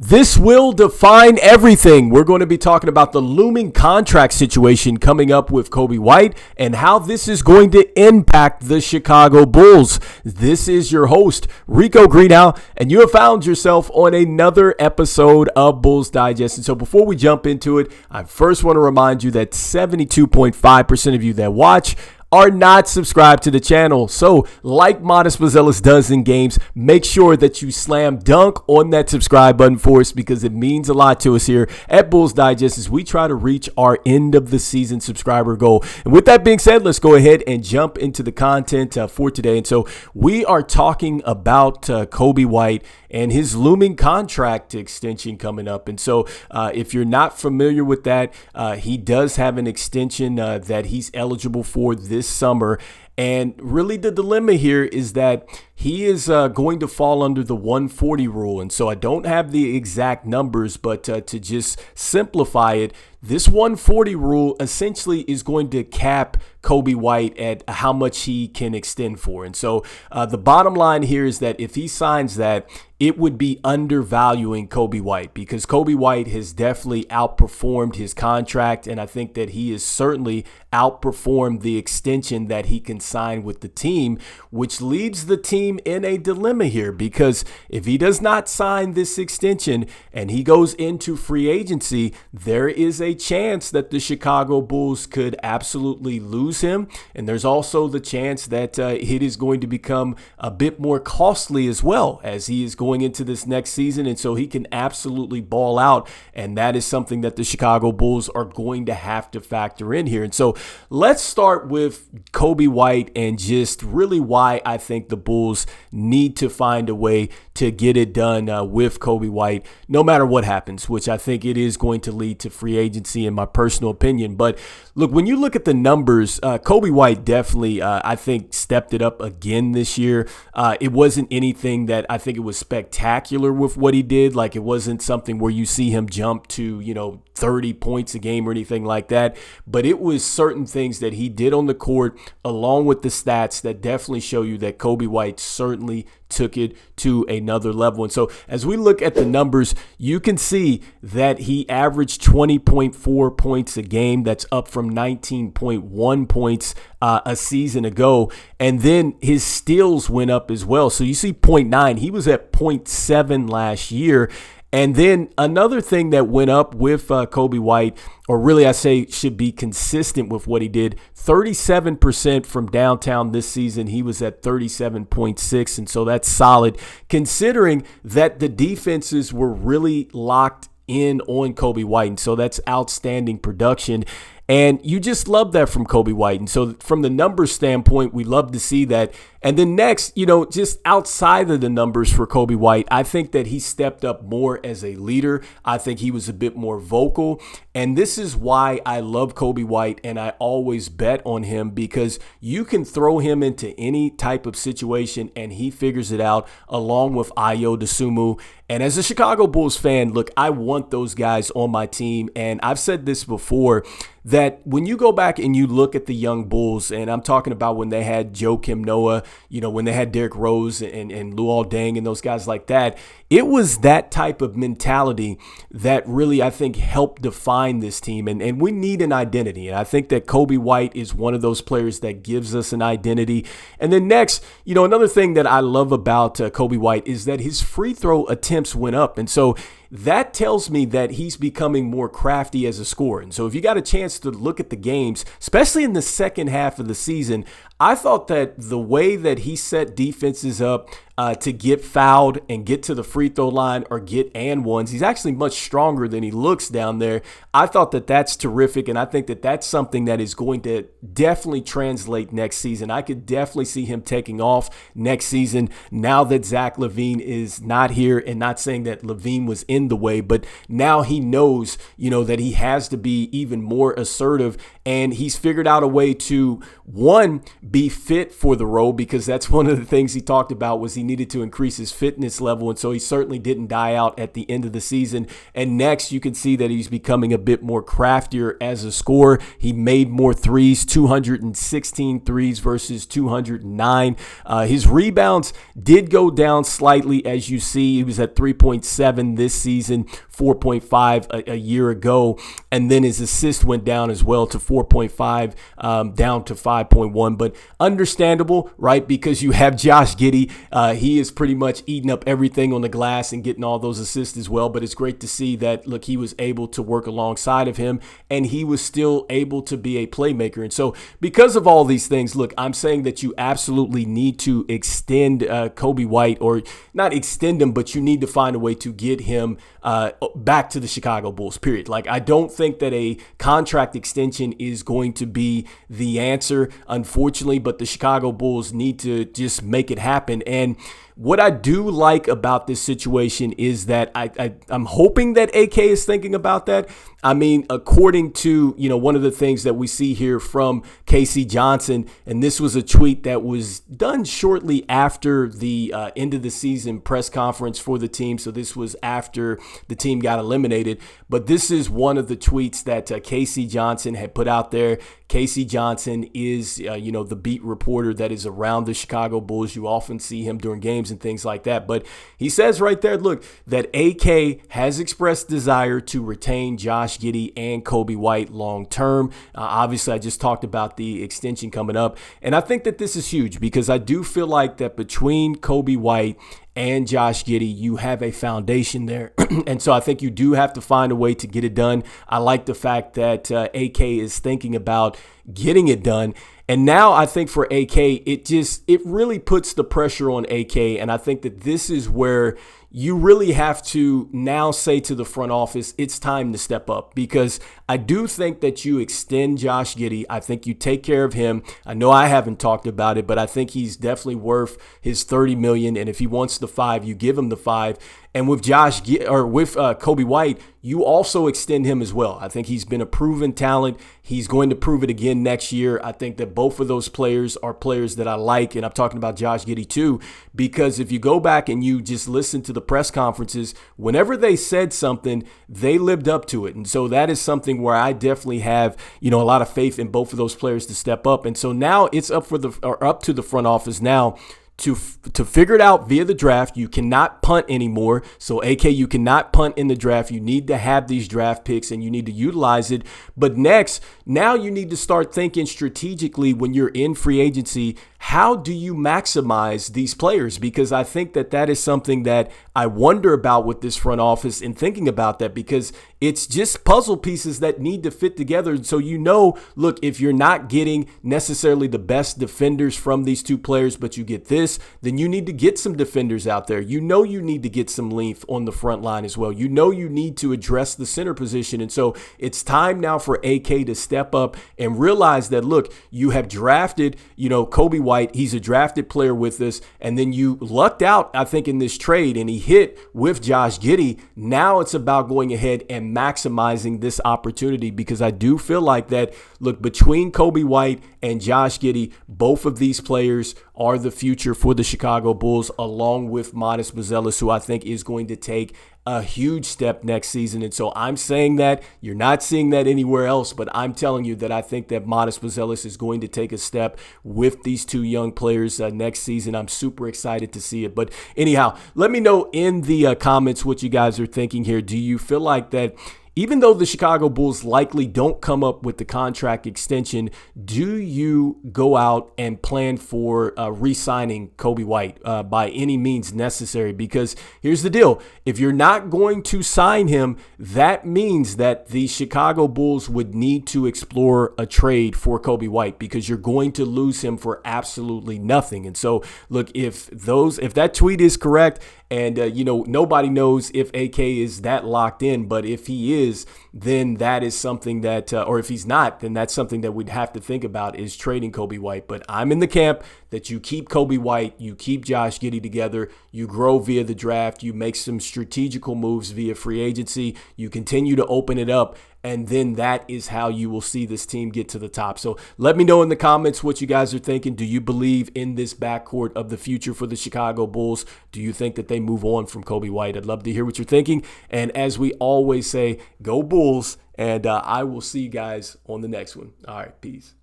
This will define everything. We're going to be talking about the looming contract situation coming up with Coby White and how this is going to impact the Chicago Bulls. This is your host, Rico Greenhowe, and you have found yourself on another episode of Bulls Digest. And so before we jump into it, I first want to remind you that 72.5% of you that watch are not subscribed to the channel. So like Modest Buzelis does in games, make sure that you slam dunk on that subscribe button for us because it means a lot to us here at Bulls Digest as we try to reach our end of the season subscriber goal. And with that being said, let's go ahead and jump into the content for today. And so we are talking about Coby White and his looming contract extension coming up. And so if you're not familiar with that, he does have an extension that he's eligible for this summer. And really the dilemma here is that he is going to fall under the 140 rule. And so I don't have the exact numbers, but to just simplify it, this 140 rule essentially is going to cap Coby White at how much he can extend for. And so the bottom line here is that if he signs that, it would be undervaluing Coby White because Coby White has definitely outperformed his contract. And I think that he has certainly outperformed the extension that he can sign with the team, which leaves the team in a dilemma here because if he does not sign this extension and he goes into free agency, there is a chance that the Chicago Bulls could absolutely lose him. And there's also the chance that it is going to become a bit more costly as well as he is going into this next season. And so he can absolutely ball out. And that is something that the Chicago Bulls are going to have to factor in here. And so let's start with Coby White and just really why I think the Bulls need to find a way to get it done with Coby White, no matter what happens, which I think it is going to lead to free agency in my personal opinion. But look, when you look at the numbers, Coby White definitely, I think, stepped it up again this year. It wasn't anything that I think it was spectacular with what he did. Like it wasn't something where you see him jump to, 30 points a game or anything like that. But it was certain things that he did on the court along with the stats that definitely show you that Coby White certainly took it to another level. And so as we look at the numbers, you can see that he averaged 20.4 points a game. That's up from 19.1 points a season ago. And then his steals went up as well. So you see 0.9. He was at 0.7 last year. And then another thing that went up with Coby White, or really I say should be consistent with what he did, 37% from downtown this season. He was at 37.6, and so that's solid considering that the defenses were really locked in on Coby White. And so that's outstanding production. And you just love that from Coby White. And so from the numbers standpoint, we love to see that. And then next, just outside of the numbers for Coby White, I think that he stepped up more as a leader. I think he was a bit more vocal. And this is why I love Coby White and I always bet on him because you can throw him into any type of situation and he figures it out along with Ayo Dosunmu. And as a Chicago Bulls fan, look, I want those guys on my team. And I've said this before, that when you go back and you look at the young Bulls, and I'm talking about when they had Joakim Noah, when they had Derrick Rose and Luol Deng and those guys like that, it was that type of mentality that really, I think, helped define this team. And we need an identity. And I think that Coby White is one of those players that gives us an identity. And then next, another thing that I love about Coby White is that his free throw attempts went up. And so that tells me that he's becoming more crafty as a scorer. And so if you got a chance to look at the games, especially in the second half of the season, I thought that the way that he set defenses up to get fouled and get to the free throw line or get and ones, he's actually much stronger than he looks down there. I thought that that's terrific, and I think that that's something that is going to definitely translate next season. I could definitely see him taking off next season now that Zach LaVine is not here, and not saying that LaVine was in the way, but now he knows, that he has to be even more assertive, and he's figured out a way to, one, be fit for the role, because that's one of the things he talked about was he needed to increase his fitness level. And so he certainly didn't die out at the end of the season. And next, you can see that he's becoming a bit more craftier as a scorer. He made more threes, 216 threes versus 209. His rebounds did go down slightly, as you see. He was at 3.7 this season, 4.5 a year ago. And then his assist went down as well to 4.5, down to 5.1. But understandable, right? Because you have Josh Giddey. He is pretty much eating up everything on the glass and getting all those assists as well. But it's great to see that, look, he was able to work alongside of him, and he was still able to be a playmaker. And so because of all these things, look, I'm saying that you absolutely need to extend Coby White, or not extend him, but you need to find a way to get him back to the Chicago Bulls, period. Like, I don't think that a contract extension is going to be the answer, unfortunately, but the Chicago Bulls need to just make it happen. And what I do like about this situation is that I'm hoping that AK is thinking about that. I mean, according to, one of the things that we see here from K.C. Johnson, and this was a tweet that was done shortly after the end of the season press conference for the team. So this was after the team got eliminated. But this is one of the tweets that K.C. Johnson had put out there. K.C. Johnson is, the beat reporter that is around the Chicago Bulls. You often see him during games and things like that. But he says right there, look, that AK has expressed desire to retain Josh Giddey and Coby White long term. Obviously, I just talked about the extension coming up. And I think that this is huge, because I do feel like that between Coby White and Josh Giddey, you have a foundation there. And so I think you do have to find a way to get it done. I like the fact that AK is thinking about getting it done. And now I think for AK, it really puts the pressure on AK. And I think that this is where you really have to now say to the front office, it's time to step up, because I do think that you extend Josh Giddey. I think you take care of him. I know I haven't talked about it, but I think he's definitely worth his $30 million. And if he wants the 5, you give him the 5. And with Coby White, you also extend him as well. I think he's been a proven talent. He's going to prove it again next year. I think that both of those players are players that I like, and I'm talking about Josh Giddey too, because if you go back and you just listen to the press conferences, whenever they said something, they lived up to it. And so that is something where I definitely have, a lot of faith in both of those players to step up. And so now it's up to the front office now to figure it out via the draft. You cannot punt anymore. So AK, you cannot punt in the draft. You need to have these draft picks and you need to utilize it. But next, now you need to start thinking strategically when you're in free agency. How do you maximize these players? Because I think that is something that I wonder about with this front office and thinking about that, because it's just puzzle pieces that need to fit together. And so, look, if you're not getting necessarily the best defenders from these two players, but you get this, then you need to get some defenders out there. You need to get some length on the front line as well. You need to address the center position. And so it's time now for AK to step up and realize that, look, you have drafted, Coby White. He's a drafted player with us. And then you lucked out, I think, in this trade, and he hit with Josh Giddey. Now it's about going ahead and maximizing this opportunity, because I do feel like that, look, between Coby White and Josh Giddey, both of these players are the future for the Chicago Bulls, along with Modest Buzelis, who I think is going to take a huge step next season. And so I'm saying that you're not seeing that anywhere else, but I'm telling you that I think that Modest Buzelis is going to take a step with these two young players next season. I'm super excited to see it. But anyhow, let me know in the comments what you guys are thinking here. Do you feel like that, even though the Chicago Bulls likely don't come up with the contract extension, do you go out and plan for re-signing Coby White by any means necessary? Because here's the deal. If you're not going to sign him, that means that the Chicago Bulls would need to explore a trade for Coby White, because you're going to lose him for absolutely nothing. And so, look, if that tweet is correct, and, nobody knows if AK is that locked in, but if he is, then that is something that, or if he's not, then that's something that we'd have to think about, is trading Coby White. But I'm in the camp that you keep Coby White, you keep Josh Giddey together, you grow via the draft, you make some strategical moves via free agency, you continue to open it up, and then that is how you will see this team get to the top. So let me know in the comments what you guys are thinking. Do you believe in this backcourt of the future for the Chicago Bulls? Do you think that they move on from Coby White? I'd love to hear what you're thinking. And as we always say, go Bulls, and I will see you guys on the next one. All right, peace.